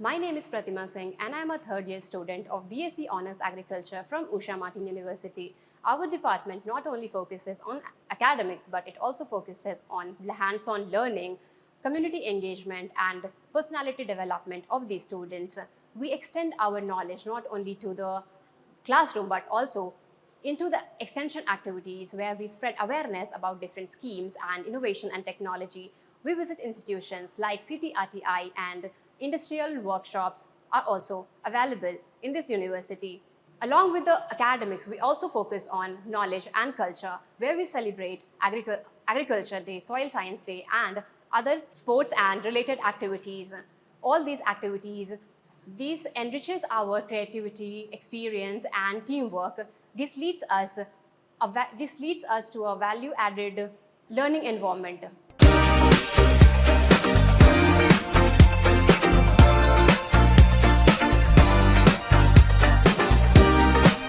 My name is Pratima Singh and I am a third year student of B.Sc Honours Agriculture from Usha Martin University. Our department not only focuses on academics but it also focuses on hands-on learning, community engagement and personality development of these students. We extend our knowledge not only to the classroom but also into the extension activities where we spread awareness about different schemes and innovation and technology. We visit institutions like CTRTI and industrial workshops are also available in this university. Along with the academics, we also focus on knowledge and culture where we celebrate Agriculture Day, Soil Science Day and other sports and related activities. All these activities this enriches our creativity, experience, and teamwork. This leads us to a value-added learning environment.